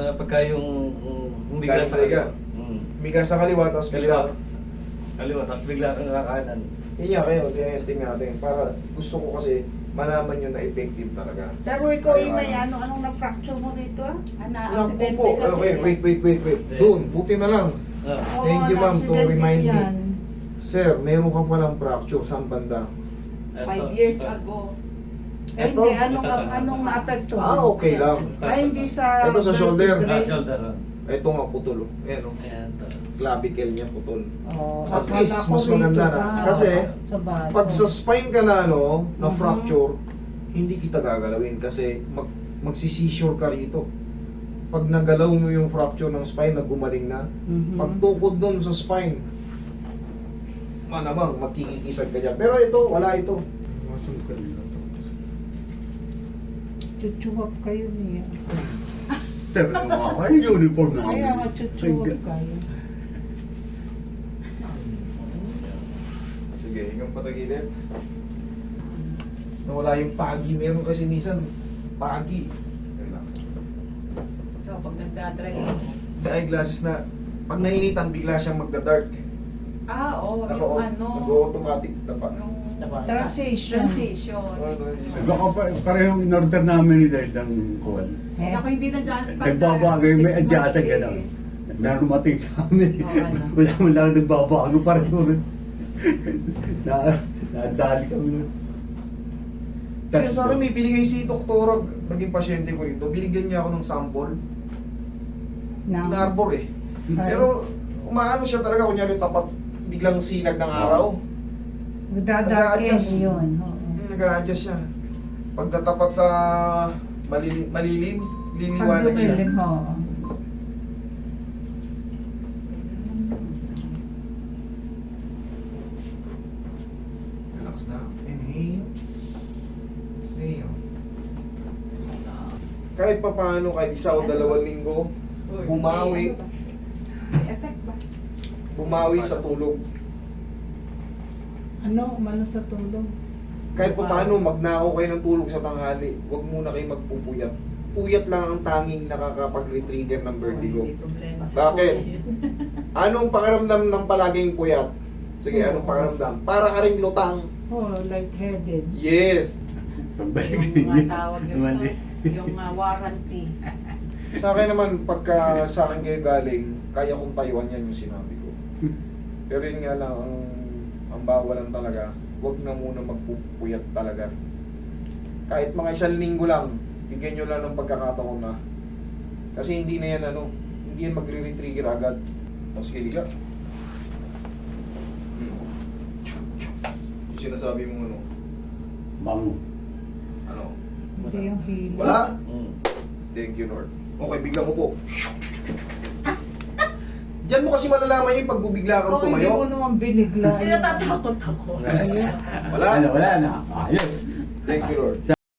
na pagka yung bigla Galing sa higa. Miga sa kaliwa, tapos Kaliwa. bigla. Kaliwa, tapos bigla kang kakanan. Yun nga kayo, tinesting natin. Para gusto ko kasi malaman nyo na effective talaga. Pero ikaw yung may Ayaw. anong na-fracture mo rito ah? Naku Na-accidente po. kasi. Okay, wait. Doon, buti na lang. Ah. Oo, Thank you, ma'am, to na-accidente remind me. yan. Sir, meron ka palang fracture. Saan banda? 5 years ago. Eh, Eto? hindi, anong na-apekto mo? Ah, okay lang. Ay, hindi sa... Ito sa shoulder. Ah, shoulder. ah. Ito nga putol. Ayan o. Ayan. Clavicle niya putol. Oh, At akala least, ko mas maganda rito na. ka. Kasi, Sa bato. pag sa spine ka na, na Mhm. fracture, hindi kita gagalawin kasi magsisisure ka rito. Pag nagalaw mo yung fracture ng spine na gumaling na, Mhm. pag tukod nun sa spine, malamang magkikisag ka dyan. Pero ito, wala ito. Chuchuwap kayo niya. Ay, uniform na Kaya nga chuchuwap kayo. Sige, hanggang patagilid. Nawala yung pagi. Meron kasi minsan, pagi. Relax. So, pag nagdadrive ako. The eyeglasses na, pag nainitan, bigla siyang magda-dark. Oo, yung ano. Nag-automatic na pa. Yung Transition. transition. Baka parehong in-order namin nila isang kuwan. Eh, Ako hindi na dyan. Nagbabagay, may adyata ka lang. Narumating sa amin. Oo, ano. Wala mo lang nagbabago pareho rin. Nadali kami nun. Kaya sa akin, may binigay si Doktora, naging pasyente ko rito, binigyan niya ako ng sample. Ng- Inarbor eh. Pero, umaano siya talaga, kunyari tapat, biglang sinag ng araw. Magdadakin Nag-a-adjust. yun. Oo. Nag-a-adjust siya. Pagtatapat sa malilim, Pag liliwanag siya. lumilim, oo. Relax na. Inhale. Exhale. Kahit pa paano, kahit isa o dalawang linggo, bumawi, May effect ba? bumawi sa tulog. Ano, umano sa tulog? Kahit pa paano, magnakaw kayo ng tulog sa tanghali, huwag muna kayo magpupuyat. Puyat lang ang tanging nakakapag-retrigger ng vertigo. Hindi problema sa Bakit? kuya. Anong pakiramdam ng palaging puyat? Sige, anong pakiramdam? Para ka ring lutang. Oh, lightheaded. Yes. Pagbalik Yung niya. tawag yung, Mali. yung warranty. Sa akin naman, pagka sa akin kayo galing, kaya kong tayuan yan yung sinabi ko. Pero yun nga lang, ang bawalan talaga, huwag na muna magpupuyat talaga. Kahit mga isang linggo lang, bigyan nyo lang ng pagkakataon na. Kasi hindi na yan hindi yan magre-retrigger agad. O sige, liga. Yung sinasabi mo Bango. ano? Hindi yung hilo. Wala? Mm. Thank you, Lord. Okay, bigla mo po. Diyan mo kasi malalaman yung pag bubigla kang Oh, hindi mo tumayo. naman binigla. Hindi natatakot ako. Ayun. Wala? Wala na. Ayos. Thank you, Lord.